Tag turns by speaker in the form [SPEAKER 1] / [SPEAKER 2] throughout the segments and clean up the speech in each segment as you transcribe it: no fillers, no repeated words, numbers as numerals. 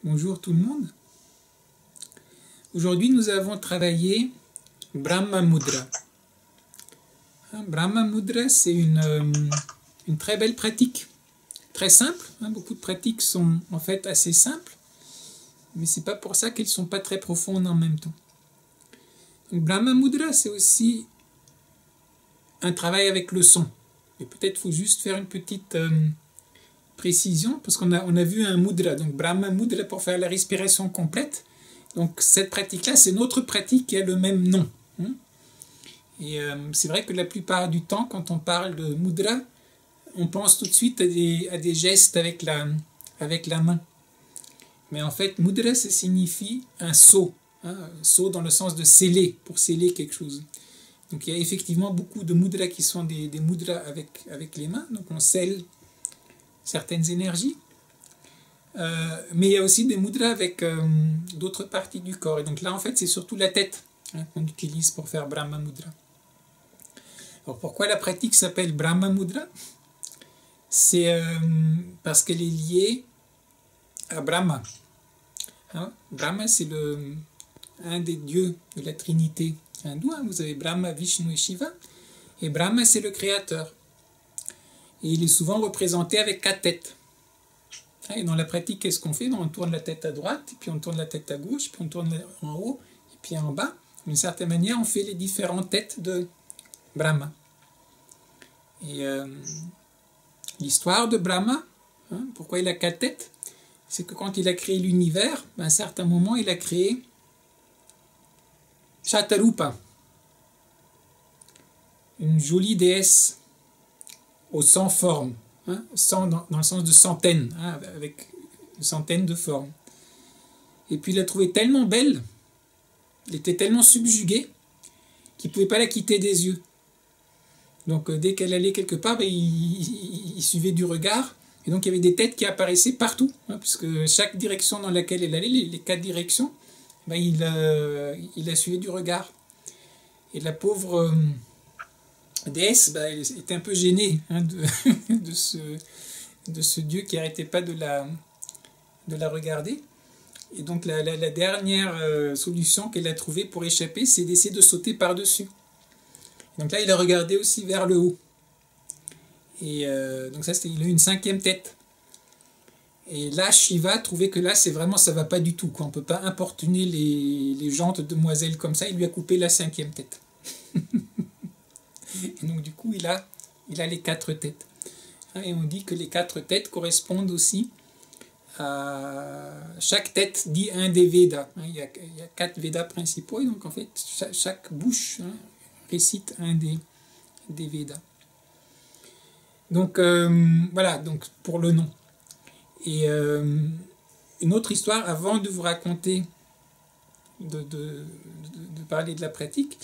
[SPEAKER 1] Bonjour tout le monde. Aujourd'hui, nous avons travaillé Brahma Mudra. Brahma Mudra, c'est une très belle pratique, très simple. Beaucoup de pratiques sont en fait assez simples, mais c'est pas pour ça qu'elles sont pas très profondes en même temps. Donc, Brahma Mudra, c'est aussi un travail avec le son. Et peut-être faut juste faire une petite précision, parce qu'on a vu un mudra, donc Brahma Mudra pour faire la respiration complète. Donc cette pratique-là, c'est notre pratique qui a le même nom. Et c'est vrai que la plupart du temps, quand on parle de mudra, on pense tout de suite à des gestes avec la main. Mais en fait, mudra, ça signifie un sceau. Un sceau dans le sens de sceller, pour sceller quelque chose. Donc il y a effectivement beaucoup de mudras qui sont des mudras avec les mains. Donc on scelle certaines énergies. Mais il y a aussi des mudras avec d'autres parties du corps. Et donc là, en fait, c'est surtout la tête qu'on utilise pour faire Brahma Mudra. Alors pourquoi la pratique s'appelle Brahma Mudra? C'est parce qu'elle est liée à Brahma. Brahma, c'est un des dieux de la Trinité hindoue. Vous avez Brahma, Vishnu et Shiva. Et Brahma, c'est le créateur. Et il est souvent représenté avec 4 têtes. Et dans la pratique, qu'est-ce qu'on fait? On tourne la tête à droite, puis on tourne la tête à gauche, puis on tourne en haut, et puis en bas. D'une certaine manière, on fait les différentes têtes de Brahma. Et l'histoire de Brahma, pourquoi il a 4 têtes? C'est que quand il a créé l'univers, à un certain moment, il a créé Shatarupa, une jolie déesse aux 100 formes, 100 dans le sens de centaines, avec une centaine de formes. Et puis il l'a trouvée tellement belle, il était tellement subjugué, qu'il ne pouvait pas la quitter des yeux. Donc dès qu'elle allait quelque part, il suivait du regard, et donc il y avait des têtes qui apparaissaient partout, puisque chaque direction dans laquelle elle allait, les 4 directions, il la suivait du regard. Et la pauvre déesse était un peu gênée de ce dieu qui n'arrêtait pas de la regarder. Et donc la dernière solution qu'elle a trouvée pour échapper, c'est d'essayer de sauter par-dessus. Donc là, il a regardé aussi vers le haut. Et donc ça, il a eu une 5e tête. Et là, Shiva trouvait que là, ça va pas du tout. On ne peut pas importuner les gentes demoiselles comme ça. Il lui a coupé la 5e tête. Et donc du coup, il a les 4 têtes. Et on dit que les 4 têtes correspondent aussi à... Chaque tête dit un des Védas. Il y a 4 Védas principaux. Et donc en fait, chaque bouche récite un des Védas. Donc voilà, donc pour le nom. Et une autre histoire, avant de vous raconter, de parler de la pratique,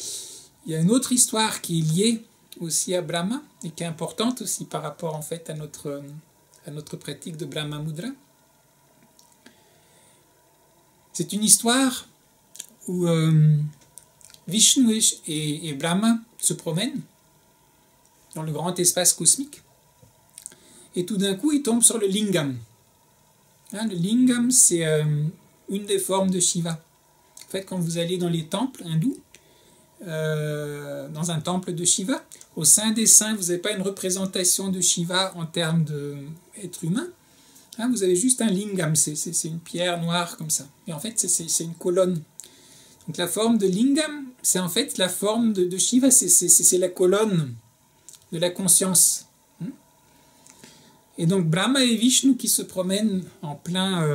[SPEAKER 1] il y a une autre histoire qui est liée aussi à Brahma et qui est importante aussi par rapport en fait à notre pratique de Brahma Mudra. C'est une histoire où Vishnu et Brahma se promènent dans le grand espace cosmique et tout d'un coup ils tombent sur le lingam. Le lingam, c'est une des formes de Shiva. En fait, quand vous allez dans les temples hindous, dans un temple de Shiva, au sein des saints, vous n'avez pas une représentation de Shiva en termes d'être humain. Vous avez juste un lingam, c'est une pierre noire comme ça. Et en fait, c'est une colonne. Donc la forme de lingam, c'est en fait la forme de Shiva, c'est la colonne de la conscience. Et donc Brahma et Vishnu qui se promènent en plein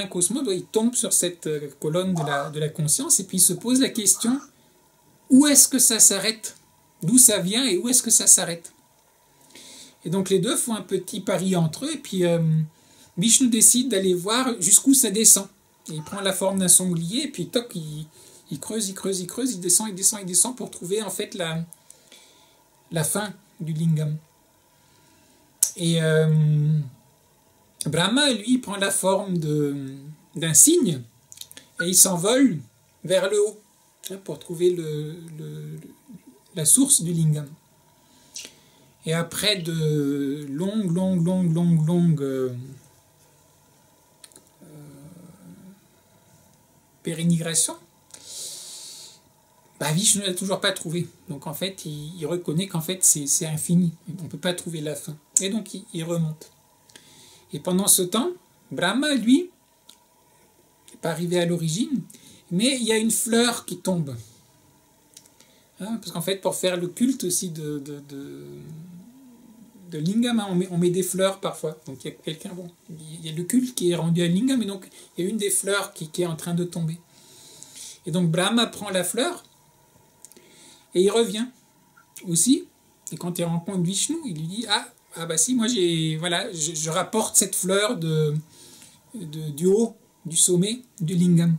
[SPEAKER 1] cosmos, ils tombent sur cette colonne de la conscience et puis ils se posent la question, où est-ce que ça s'arrête? D'où ça vient et où est-ce que ça s'arrête? Et donc les deux font un petit pari entre eux et puis Vishnu décide d'aller voir jusqu'où ça descend. Et il prend la forme d'un sanglier et puis toc, il creuse, il descend pour trouver en fait la fin du lingam. Et Brahma, lui, prend la forme d'un cygne et il s'envole vers le haut pour trouver la source du lingam. Et après de longues pérénigration, bah, Vishnu ne l'a toujours pas trouvé. Donc en fait, il reconnaît qu'en fait c'est infini. On ne peut pas trouver la fin. Et donc il remonte. Et pendant ce temps, Brahma, lui, n'est pas arrivé à l'origine, mais il y a une fleur qui tombe. Hein, parce qu'en fait, pour faire le culte aussi de Lingam, hein, on met des fleurs parfois. Donc il y a quelqu'un, bon, il y a le culte qui est rendu à Lingam, et donc il y a une des fleurs qui est en train de tomber. Et donc Brahma prend la fleur, et il revient aussi. Et quand il rencontre Vishnu, il lui dit ah bah si, moi je rapporte cette fleur du haut, du sommet du Lingam.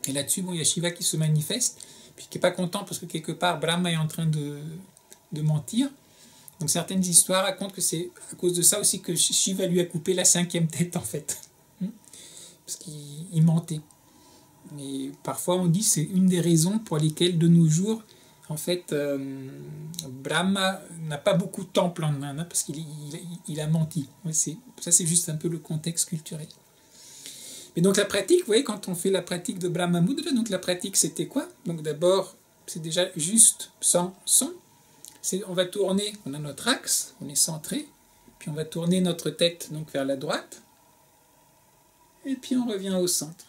[SPEAKER 1] Et là-dessus, bon, il y a Shiva qui se manifeste, puis qui n'est pas content parce que quelque part Brahma est en train de mentir. Donc certaines histoires racontent que c'est à cause de ça aussi que Shiva lui a coupé la 5e tête en fait. Parce qu'il mentait. Et parfois on dit que c'est une des raisons pour lesquelles de nos jours, en fait, Brahma n'a pas beaucoup de temples en Inde, hein, parce qu'il a menti. Ça c'est juste un peu le contexte culturel. Mais donc la pratique, vous voyez, quand on fait la pratique de Brahma Mudra, donc la pratique c'était quoi? Donc d'abord, c'est déjà juste sans son. On va tourner, on a notre axe, on est centré, puis on va tourner notre tête donc vers la droite, et puis on revient au centre.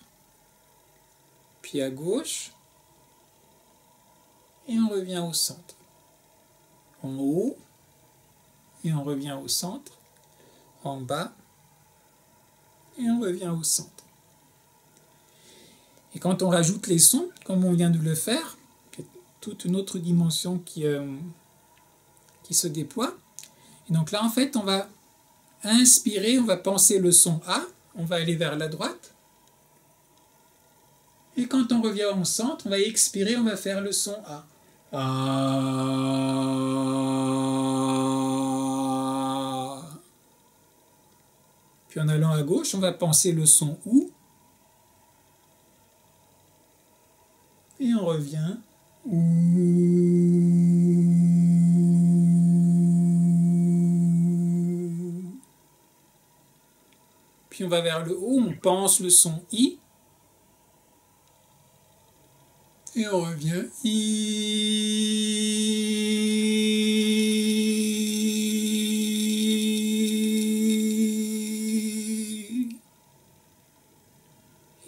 [SPEAKER 1] Puis à gauche, et on revient au centre. En haut, et on revient au centre. En bas, et on revient au centre. Et quand on rajoute les sons, comme on vient de le faire, il y a toute une autre dimension qui se déploie. Et donc là, en fait, on va inspirer, on va penser le son A, on va aller vers la droite. Et quand on revient au centre, on va expirer, on va faire le son A. Puis en allant à gauche, on va penser le son OU. Et on revient. Puis on va vers le haut, on pense le son I. Et on revient.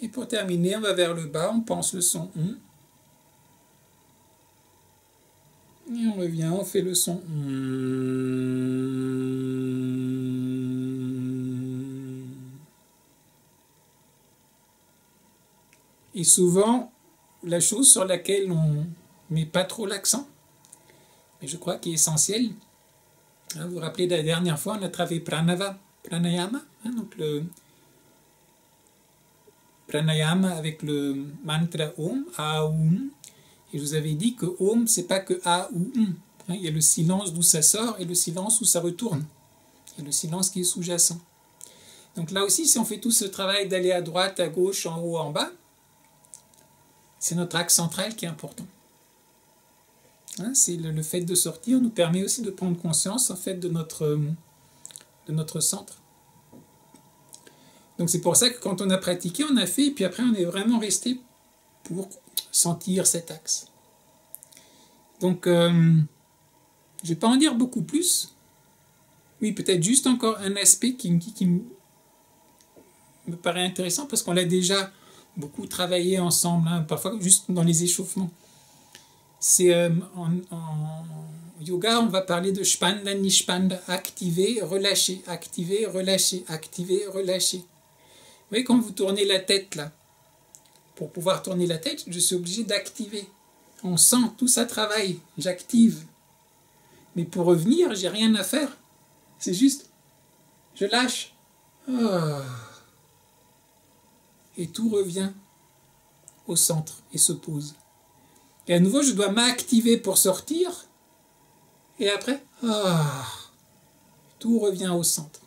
[SPEAKER 1] Et pour terminer, on va vers le bas, on pense le son ON. Et on revient, on fait le son Et souvent, la chose sur laquelle on ne met pas trop l'accent, mais je crois qu'il est essentiel, hein, vous vous rappelez de la dernière fois, on a travaillé pranayama, hein, donc le pranayama avec le mantra Om, A-Om, et je vous avais dit que Om, c'est pas que A ou Om, hein, il y a le silence d'où ça sort et le silence où ça retourne, il y a le silence qui est sous-jacent. Donc là aussi, si on fait tout ce travail d'aller à droite, à gauche, en haut, en bas, c'est notre axe central qui est important. Hein, c'est le fait de sortir nous permet aussi de prendre conscience en fait de notre centre. Donc c'est pour ça que quand on a pratiqué, on a fait, et puis après on est vraiment resté pour sentir cet axe. Donc je ne vais pas en dire beaucoup plus. Oui, peut-être juste encore un aspect qui me paraît intéressant parce qu'on l'a déjà beaucoup travaillé ensemble, hein, parfois juste dans les échauffements. C'est en yoga, on va parler de Shpanda, Nishpanda, activer, relâcher, activer, relâcher, activer, relâcher. Vous voyez, quand vous tournez la tête là, pour pouvoir tourner la tête, je suis obligé d'activer. On sent tout ça travaille, j'active. Mais pour revenir, j'ai rien à faire. C'est juste, je lâche. Oh. Et tout revient au centre et se pose. Et à nouveau, je dois m'activer pour sortir. Et après, tout revient au centre.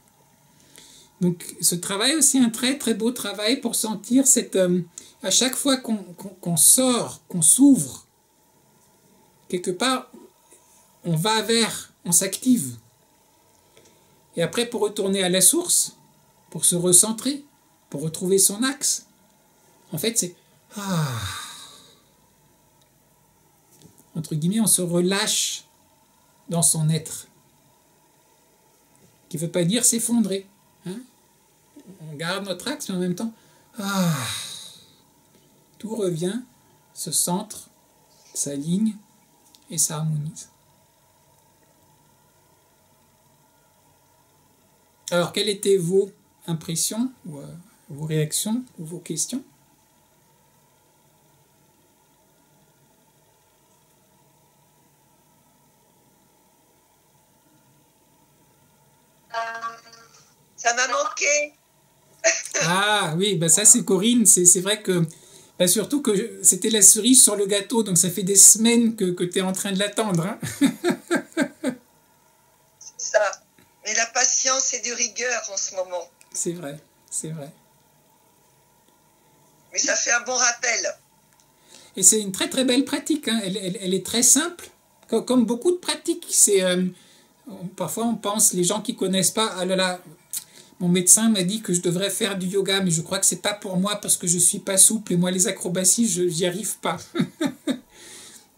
[SPEAKER 1] Donc ce travail est aussi un très très beau travail pour sentir cette... à chaque fois qu'on sort, qu'on s'ouvre, quelque part, on va vers, on s'active. Et après, pour retourner à la source, pour se recentrer, pour retrouver son axe, en fait, c'est Ah. Entre guillemets, on se relâche dans son être. Qui ne veut pas dire s'effondrer. Hein? On garde notre axe, mais en même temps, tout revient, se centre, s'aligne et s'harmonise. Alors, quelles étaient vos impressions, ou vos réactions, ou vos questions?
[SPEAKER 2] Ça m'a manqué.
[SPEAKER 1] Ah oui, bah ça c'est Corinne, c'est vrai que bah surtout que c'était la cerise sur le gâteau, donc ça fait des semaines que tu es en train de l'attendre. Hein.
[SPEAKER 2] C'est ça. Mais la patience est de rigueur en ce moment.
[SPEAKER 1] C'est vrai, c'est vrai.
[SPEAKER 2] Mais ça fait un bon rappel.
[SPEAKER 1] Et c'est une très très belle pratique, hein. Elle est très simple, comme beaucoup de pratiques. Parfois on pense, les gens qui connaissent pas, ah là là, mon médecin m'a dit que je devrais faire du yoga, mais je crois que c'est pas pour moi parce que je suis pas souple et moi les acrobaties, je n'y arrive pas.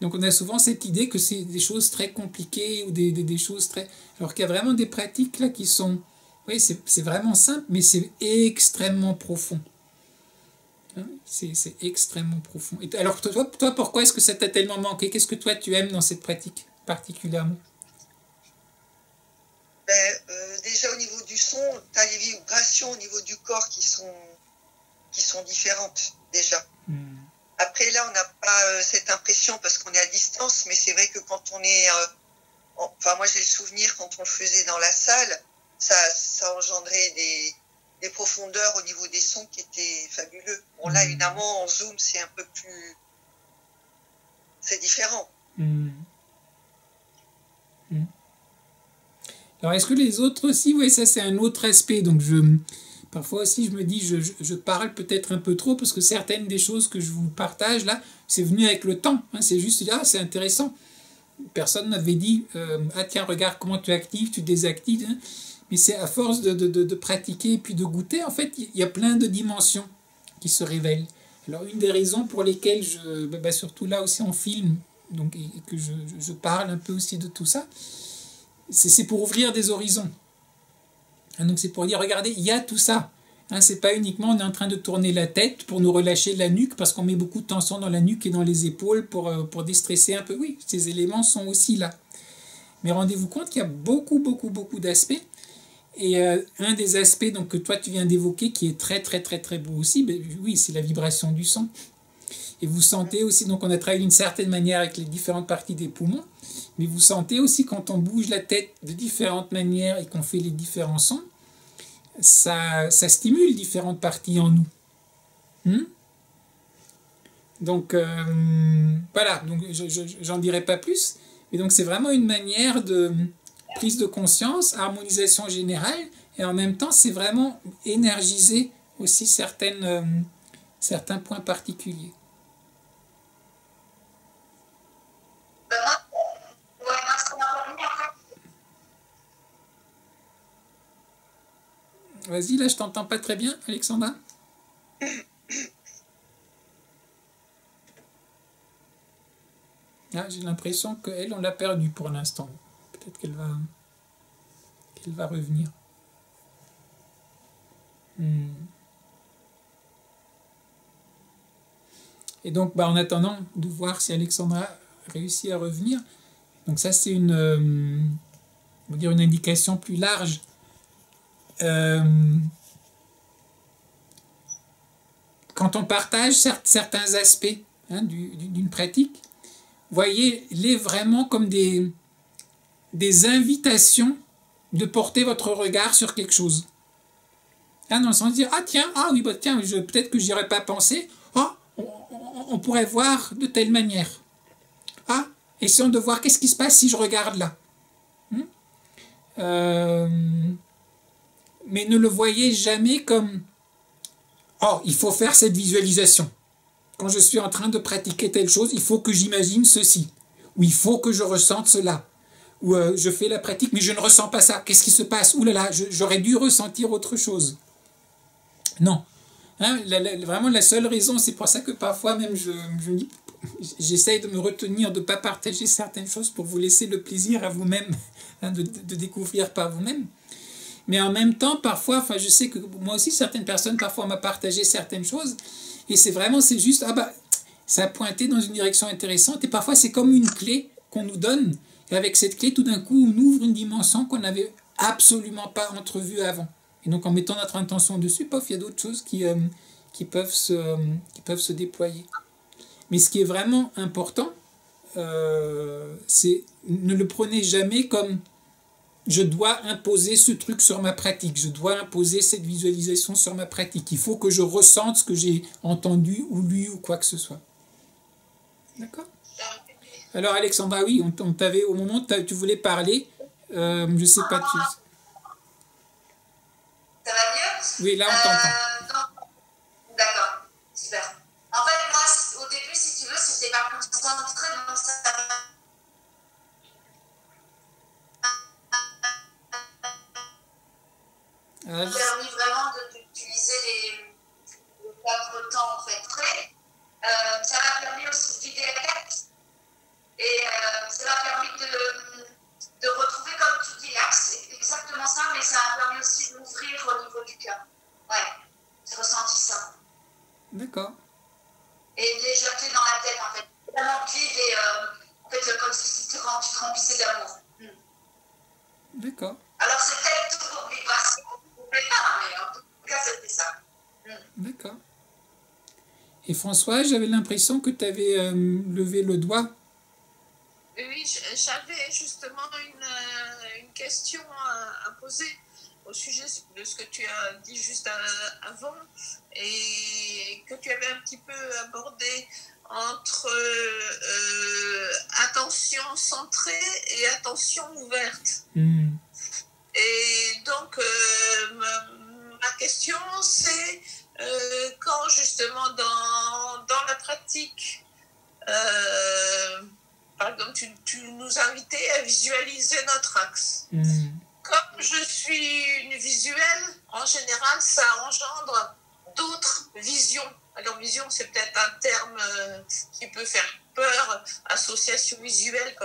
[SPEAKER 1] Donc on a souvent cette idée que c'est des choses très compliquées ou des choses très... Alors qu'il y a vraiment des pratiques là qui sont... Oui, c'est vraiment simple, mais c'est extrêmement profond. Hein, c'est extrêmement profond. Et alors toi, pourquoi est-ce que ça t'a tellement manqué? Qu'est-ce que toi tu aimes dans cette pratique particulièrement?
[SPEAKER 2] Déjà au niveau du son, tu as les vibrations au niveau du corps qui sont différentes déjà. Après là, on n'a pas cette impression parce qu'on est à distance, mais c'est vrai que quand on est... enfin moi j'ai le souvenir quand on le faisait dans la salle, ça engendrait des profondeurs au niveau des sons qui étaient fabuleux. Bon là évidemment en Zoom c'est un peu plus... c'est différent.
[SPEAKER 1] Alors, est-ce que les autres aussi? Oui, ça c'est un autre aspect. Donc, parfois aussi, je me dis, je parle peut-être un peu trop parce que certaines des choses que je vous partage là, c'est venu avec le temps. Hein, c'est juste, c'est intéressant. Personne m'avait dit, ah tiens, regarde comment tu actives, tu désactives. Hein. Mais c'est à force de pratiquer et puis de goûter, en fait, il y a plein de dimensions qui se révèlent. Alors, une des raisons pour lesquelles surtout là aussi on filme, donc, et que je parle un peu aussi de tout ça, c'est pour ouvrir des horizons. Donc c'est pour dire, regardez, il y a tout ça. C'est pas uniquement on est en train de tourner la tête pour nous relâcher la nuque parce qu'on met beaucoup de tension dans la nuque et dans les épaules pour déstresser un peu. Oui, ces éléments sont aussi là. Mais rendez-vous compte qu'il y a beaucoup d'aspects. Et un des aspects donc, que toi tu viens d'évoquer qui est très beau aussi, oui, c'est la vibration du son. Et vous sentez aussi, donc on a travaillé d'une certaine manière avec les différentes parties des poumons, mais vous sentez aussi quand on bouge la tête de différentes manières et qu'on fait les différents sons, ça stimule différentes parties en nous. Donc voilà, donc j'en dirai pas plus, mais donc c'est vraiment une manière de prise de conscience, harmonisation générale, et en même temps c'est vraiment énergiser aussi certains points particuliers. Vas-y, là, je t'entends pas très bien, Alexandra. Ah, j'ai l'impression qu'elle, on l'a perdue pour l'instant. Peut-être qu'elle va revenir. Et donc, en attendant de voir si Alexandra réussit à revenir, donc ça, c'est une indication plus large. Quand on partage certains aspects d'une pratique, voyez-les vraiment comme des invitations de porter votre regard sur quelque chose. Dans le sens de dire, peut-être que j'y aurais pas pensé, on pourrait voir de telle manière. Essayons de voir qu'est-ce qui se passe si je regarde là. Mais ne le voyez jamais comme il faut faire cette visualisation. Quand je suis en train de pratiquer telle chose, il faut que j'imagine ceci. Ou il faut que je ressente cela. Ou je fais la pratique, mais je ne ressens pas ça. Qu'est-ce qui se passe? Ouh là là, j'aurais dû ressentir autre chose. Non. Hein, vraiment la seule raison, c'est pour ça que parfois même j'essaye de me retenir de ne pas partager certaines choses pour vous laisser le plaisir à vous-même, hein, de découvrir par vous-même. Mais en même temps, parfois, enfin, je sais que moi aussi, certaines personnes parfois m'ont partagé certaines choses, et c'est juste, ça a pointé dans une direction intéressante, et parfois c'est comme une clé qu'on nous donne, et avec cette clé, tout d'un coup, on ouvre une dimension qu'on n'avait absolument pas entrevue avant. Et donc, en mettant notre intention dessus, pof, il y a d'autres choses qui peuvent se déployer. Mais ce qui est vraiment important, c'est ne le prenez jamais comme je dois imposer ce truc sur ma pratique, je dois imposer cette visualisation sur ma pratique. Il faut que je ressente ce que j'ai entendu ou lu ou quoi que ce soit. D'accord ? Alors Alexandra, oui, on t'avait, au moment où tu voulais parler, je sais pas, tu...
[SPEAKER 3] Ça va mieux?
[SPEAKER 1] Oui, là on t'entend.
[SPEAKER 3] D'accord, super. En fait, moi, au début, si tu veux, c'était pas concentré dans ça. Ça m'a permis vraiment d'utiliser les 4 temps en fait frais. Ça m'a permis aussi de vider la tête. Et ça m'a permis de retrouver, comme tu dis, l'axe. C'est exactement ça, mais ça m'a permis aussi de m'ouvrir au niveau du cœur. Ouais, j'ai ressenti ça.
[SPEAKER 1] D'accord.
[SPEAKER 3] Et une légèreté dans la tête, en fait. Vraiment vide et en fait, comme si tu te remplissais d'amour.
[SPEAKER 1] D'accord.
[SPEAKER 3] Alors, c'est peut-être tout pour lui passer, mais en tout cas, c'était ça.
[SPEAKER 1] D'accord. Et François, j'avais l'impression que tu avais levé le doigt.
[SPEAKER 4] Oui, j'avais justement une question à poser au sujet de ce que tu as dit juste avant et que tu avais un petit peu abordé entre attention centrée et attention ouverte. Et donc, ma question, c'est quand justement dans la pratique, par exemple, tu nous invitais à visualiser notre axe. Comme je suis une visuelle, en général, ça engendre d'autres visions. Alors, vision, c'est peut-être un terme qui peut faire peur, association visuelle,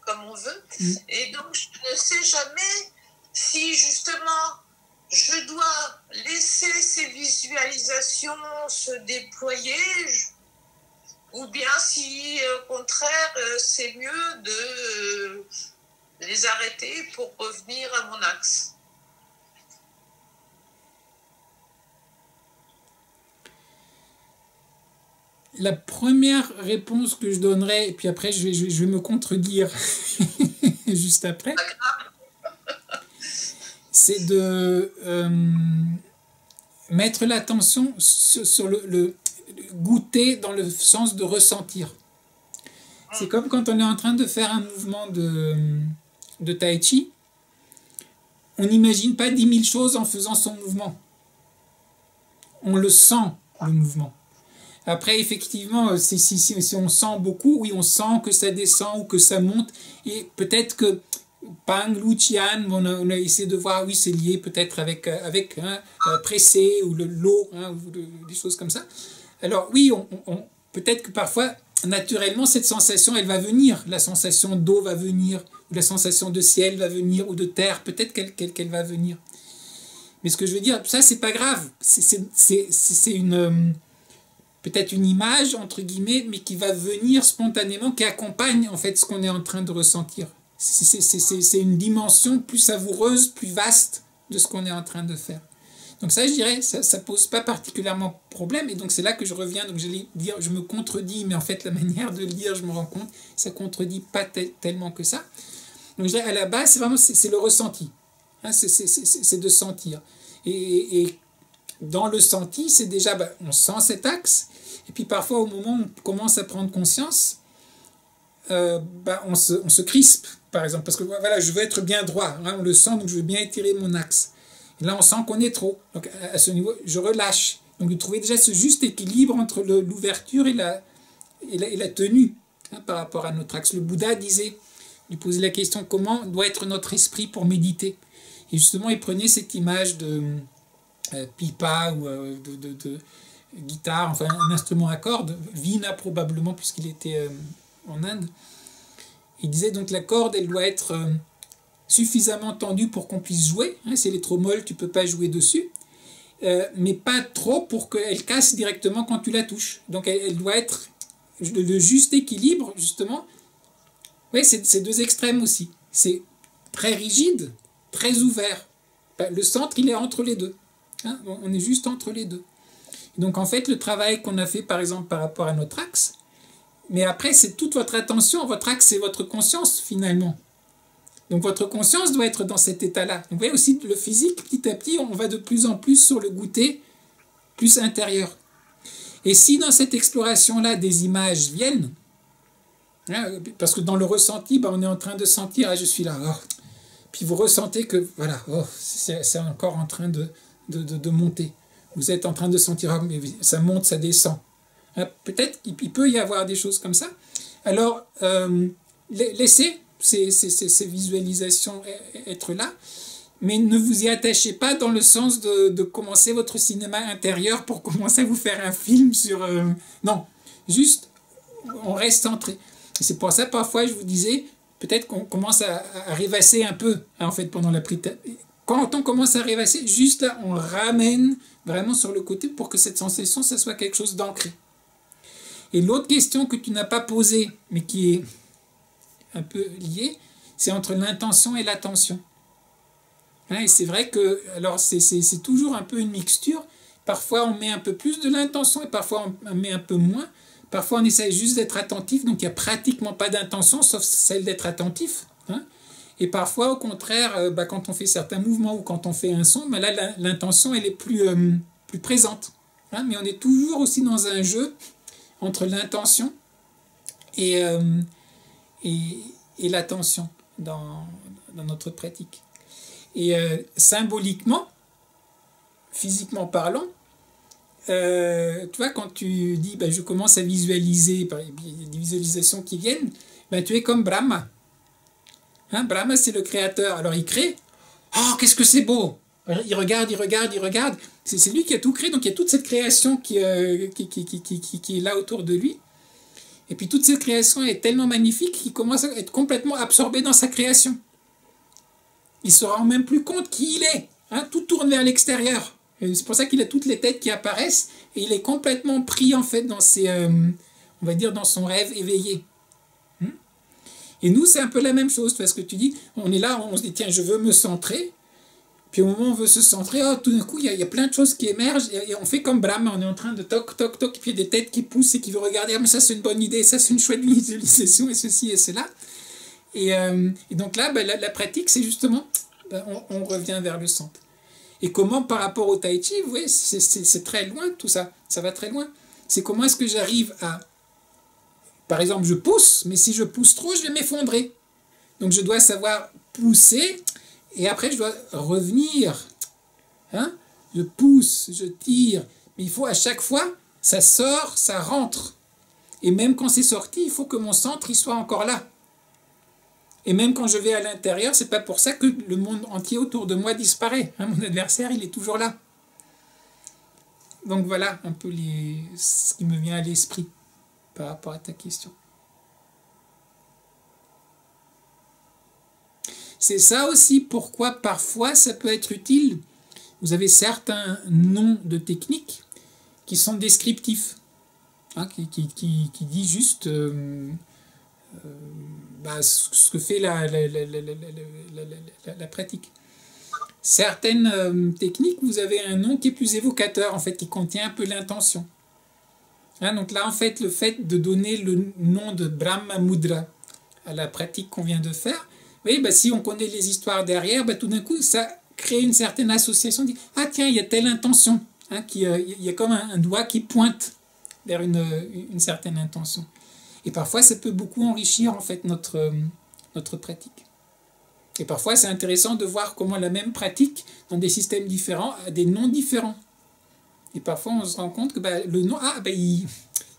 [SPEAKER 4] comme on veut. Et donc, je ne sais jamais si, justement, je dois laisser ces visualisations se déployer, ou bien si, au contraire, c'est mieux de les arrêter pour revenir à mon axe.
[SPEAKER 1] La première réponse que je donnerais, et puis après je vais me contredire juste après, c'est de mettre l'attention sur le goûter dans le sens de ressentir. C'est comme quand on est en train de faire un mouvement de tai chi, on n'imagine pas 10 000 choses en faisant son mouvement. On le sent, le mouvement. Après, effectivement, si on sent beaucoup, oui, on sent que ça descend ou que ça monte. Et peut-être que Pang, Lu, Qian, on a essayé de voir, oui, c'est lié peut-être avec pressé ou l'eau, ou des choses comme ça. Alors oui, peut-être que parfois, naturellement, cette sensation, elle va venir. La sensation d'eau va venir, ou la sensation de ciel va venir, ou de terre, peut-être qu'elle va venir. Mais ce que je veux dire, ça, c'est pas grave. C'est peut-être une image, entre guillemets, mais qui va venir spontanément, qui accompagne en fait ce qu'on est en train de ressentir. C'est une dimension plus savoureuse, plus vaste de ce qu'on est en train de faire. Donc ça, je dirais, ça ne pose pas particulièrement problème. Et donc c'est là que je reviens, donc j'allais dire, je me contredis, mais en fait la manière de le dire, je me rends compte, ça ne contredit pas tellement que ça. Donc je dirais, à la base, c'est le ressenti. C'est de sentir. Et dans le senti, c'est déjà, on sent cet axe, et puis parfois au moment où on commence à prendre conscience, on se crispe, par exemple, parce que voilà, je veux être bien droit, on le sent, donc je veux bien étirer mon axe. Et là, on sent qu'on est trop. Donc à ce niveau, je relâche. Donc de trouver déjà ce juste équilibre entre l'ouverture et la tenue par rapport à notre axe. Le Bouddha lui posait la question, comment doit être notre esprit pour méditer? Et justement, il prenait cette image de pipa ou guitare, enfin un instrument à cordes, Veena probablement puisqu'il était en Inde. Il disait donc la corde, elle doit être suffisamment tendue pour qu'on puisse jouer. Hein, si elle est trop molle, tu ne peux pas jouer dessus. Mais pas trop pour qu'elle casse directement quand tu la touches. Donc elle doit être le juste équilibre, justement. Oui, c'est deux extrêmes aussi. C'est très rigide, très ouvert. Le centre, il est entre les deux. Hein, on est juste entre les deux. Donc en fait, le travail qu'on a fait, par exemple, par rapport à notre axe, mais après, c'est toute votre attention. Votre axe, c'est votre conscience, finalement. Donc votre conscience doit être dans cet état-là. Donc vous voyez aussi, le physique, petit à petit, on va de plus en plus sur le goûter plus intérieur. Et si dans cette exploration-là, des images viennent, hein, parce que dans le ressenti, on est en train de sentir, ah, je suis là, oh. Puis vous ressentez que, voilà, oh, c'est encore en train de monter. Vous êtes en train de sentir, oh, mais ça monte, ça descend. Hein, peut-être qu'il peut y avoir des choses comme ça. Alors, laissez ces visualisations être là, mais ne vous y attachez pas dans le sens de commencer votre cinéma intérieur pour commencer à vous faire un film sur... non, juste, on reste centré. Et c'est pour ça, parfois, je vous disais, peut-être qu'on commence à rêvasser un peu, hein, en fait, pendant la prise. Quand on commence à rêvasser, juste là, on ramène vraiment sur le côté pour que cette sensation, ça soit quelque chose d'ancré. Et l'autre question que tu n'as pas posée, mais qui est un peu liée, c'est entre l'intention et l'attention. Hein, et c'est vrai que, alors c'est toujours un peu une mixture. Parfois on met un peu plus de l'intention et parfois on met un peu moins. Parfois on essaie juste d'être attentif, donc il n'y a pratiquement pas d'intention, sauf celle d'être attentif. Hein. Et parfois au contraire, quand on fait certains mouvements ou quand on fait un son, là l'intention elle est plus présente. Hein, mais on est toujours aussi dans un jeu entre l'intention et l'attention dans notre pratique. Et symboliquement, physiquement parlant, tu vois, quand tu dis je commence à visualiser, il y a des visualisations qui viennent, tu es comme Brahma. Hein, Brahma, c'est le créateur. Alors il crée. Oh, qu'est-ce que c'est beau! Il regarde. C'est lui qui a tout créé, donc il y a toute cette création qui est là autour de lui. Et puis toute cette création est tellement magnifique qu'il commence à être complètement absorbé dans sa création. Il ne se rend même plus compte qui il est. Hein, tout tourne vers l'extérieur. C'est pour ça qu'il a toutes les têtes qui apparaissent et il est complètement pris en fait dans ses, on va dire dans son rêve éveillé. Et nous, c'est un peu la même chose. Tu vois ce que tu dis? On est là, on se dit tiens, je veux me centrer. Puis au moment où on veut se centrer, tout d'un coup, il y a plein de choses qui émergent et on fait comme Brahma, on est en train de toc, toc, toc, et puis il y a des têtes qui poussent et qui veulent regarder, mais ça c'est une bonne idée, ça c'est une chouette visualisation et ceci et cela. Et donc là, la pratique, c'est justement, on revient vers le centre. Et comment par rapport au tai chi, vous voyez, c'est très loin tout ça, ça va très loin. C'est comment est-ce que j'arrive à, par exemple, je pousse, mais si je pousse trop, je vais m'effondrer. Donc je dois savoir pousser. Et après, je dois revenir. Hein? Je pousse, je tire. Mais il faut à chaque fois, ça sort, ça rentre. Et même quand c'est sorti, il faut que mon centre il soit encore là. Et même quand je vais à l'intérieur, c'est pas pour ça que le monde entier autour de moi disparaît. Hein? Mon adversaire, il est toujours là. Donc voilà un peu ce qui me vient à l'esprit par rapport à ta question. C'est ça aussi pourquoi parfois ça peut être utile. Vous avez certains noms de techniques qui sont descriptifs, hein, qui disent juste ce que fait la pratique. Certaines techniques, vous avez un nom qui est plus évocateur, en fait, qui contient un peu l'intention. Hein, donc là, en fait, le fait de donner le nom de Brahma Mudra à la pratique qu'on vient de faire, vous voyez, si on connaît les histoires derrière, tout d'un coup, ça crée une certaine association. Ah tiens, il y a telle intention. Hein, il y a comme un doigt qui pointe vers une certaine intention. Et parfois, ça peut beaucoup enrichir en fait notre pratique. Et parfois, c'est intéressant de voir comment la même pratique, dans des systèmes différents, a des noms différents. Et parfois, on se rend compte que le nom,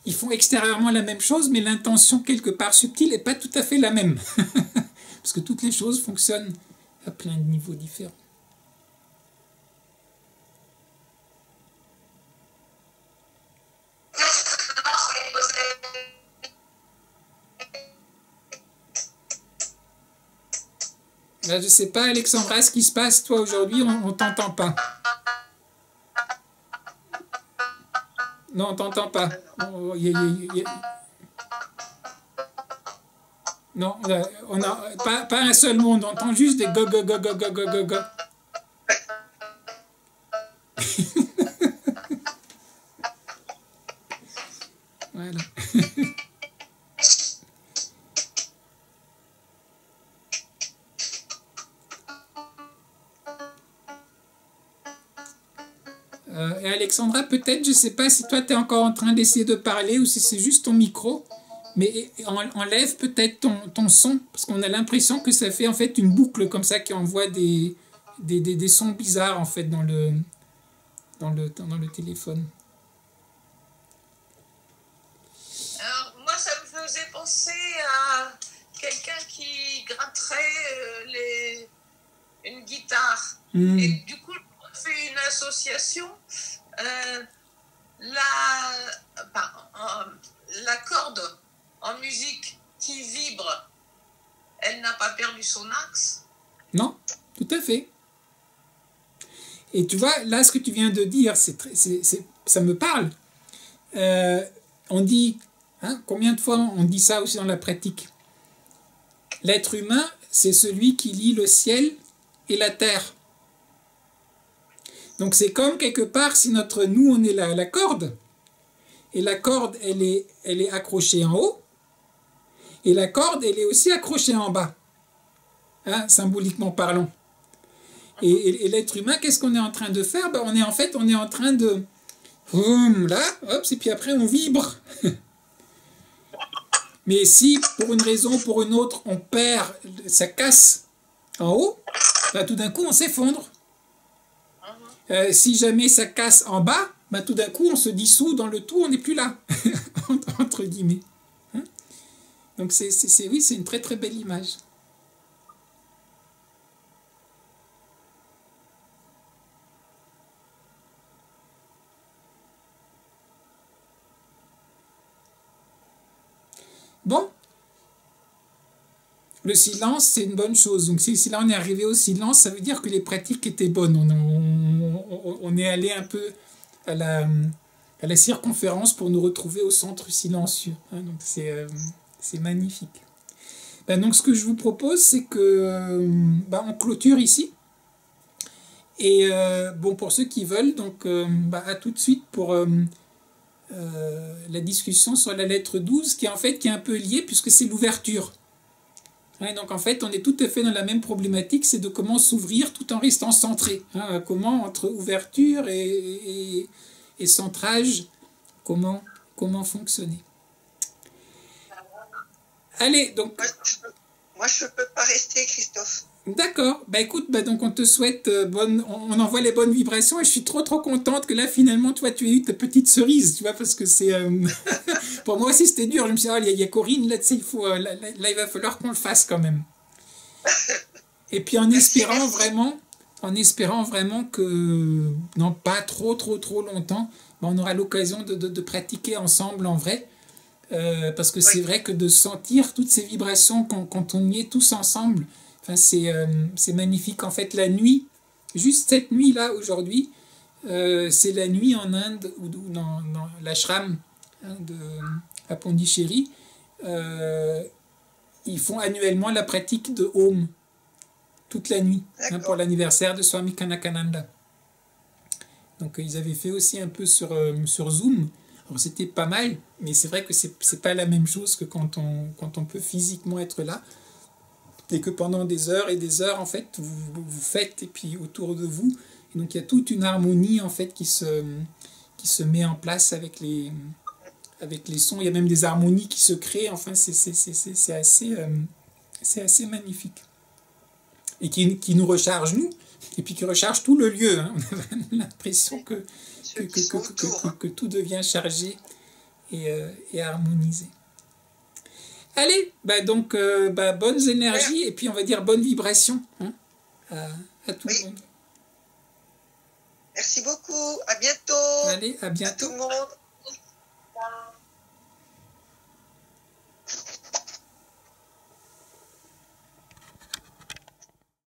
[SPEAKER 1] ils font extérieurement la même chose, mais l'intention quelque part subtile n'est pas tout à fait la même. Parce que toutes les choses fonctionnent à plein de niveaux différents. Là, je sais pas, Alexandra, ce qui se passe, toi, aujourd'hui, on t'entend pas. Non, on t'entend pas. Non, on n'a pas un seul mot, on entend juste des go, go, go, go, go, go, go, go. Voilà. Et Alexandra, peut-être, je ne sais pas si toi tu es encore en train d'essayer de parler ou si c'est juste ton micro, mais enlève peut-être ton son, parce qu'on a l'impression que ça fait en fait une boucle comme ça qui envoie des sons bizarres en fait dans le téléphone.
[SPEAKER 4] Alors, moi, ça me faisait penser à quelqu'un qui gratterait une guitare. Et du coup, on fait une association. La corde en musique qui vibre, elle n'a pas perdu son axe.
[SPEAKER 1] Non, tout à fait. Et tu vois, là, ce que tu viens de dire, ça me parle. On dit, combien de fois on dit ça aussi dans la pratique? L'être humain, c'est celui qui lie le ciel et la terre. Donc c'est comme quelque part si nous on est la corde, et la corde elle est accrochée en haut, et la corde elle est aussi accrochée en bas, symboliquement parlant. Et l'être humain, qu'est-ce qu'on est en train de faire? On est en train de là, hop, et puis après on vibre. Mais si pour une raison ou pour une autre on perd, ça casse en haut, tout d'un coup on s'effondre. Si jamais ça casse en bas, tout d'un coup on se dissout dans le tout, on n'est plus là, entre guillemets. Donc oui, c'est une très très belle image. Bon, le silence, c'est une bonne chose. Donc si là on est arrivé au silence, ça veut dire que les pratiques étaient bonnes. On est allé un peu à la circonférence pour nous retrouver au centre silencieux. Donc c'est magnifique. Donc ce que je vous propose, c'est que on clôture ici. Et pour ceux qui veulent, donc à tout de suite pour la discussion sur la lettre 12, qui est un peu liée puisque c'est l'ouverture. Donc en fait, on est tout à fait dans la même problématique, c'est de comment s'ouvrir tout en restant centré. Comment entre ouverture et centrage, comment fonctionner. Allez, donc...
[SPEAKER 2] Moi, je ne peux pas rester, Christophe.
[SPEAKER 1] D'accord. Écoute, donc on te souhaite on envoie les bonnes vibrations et je suis trop contente que là finalement toi tu aies eu ta petite cerise, tu vois, parce que c'est pour moi aussi c'était dur. Je me suis dit, il y a Corinne là, tu sais, il va falloir qu'on le fasse quand même. Et puis en espérant vraiment que non pas trop longtemps, on aura l'occasion de pratiquer ensemble en vrai. Parce que c'est vrai que de sentir toutes ces vibrations quand on y est tous ensemble, c'est magnifique. En fait, la nuit, juste cette nuit-là, aujourd'hui, c'est la nuit en Inde, ou dans l'ashram à Pondichéry. Ils font annuellement la pratique de Om, toute la nuit, pour l'anniversaire de Swami Kanakananda. Donc, ils avaient fait aussi un peu sur Zoom. Alors, c'était pas mal, mais c'est vrai que c'est pas la même chose que quand on peut physiquement être là. Et que pendant des heures et des heures, en fait, vous faites, et puis autour de vous. Et donc, il y a toute une harmonie, en fait, qui se met en place avec les sons. Il y a même des harmonies qui se créent. Enfin, c'est assez magnifique. Et qui nous recharge, nous, et puis qui recharge tout le lieu. On a l'impression que tout devient chargé et harmonisé. Allez, donc bonnes énergies et puis on va dire bonnes vibrations à tout le monde.
[SPEAKER 2] Merci beaucoup, à bientôt.
[SPEAKER 1] Allez, à bientôt.
[SPEAKER 2] À tout le monde.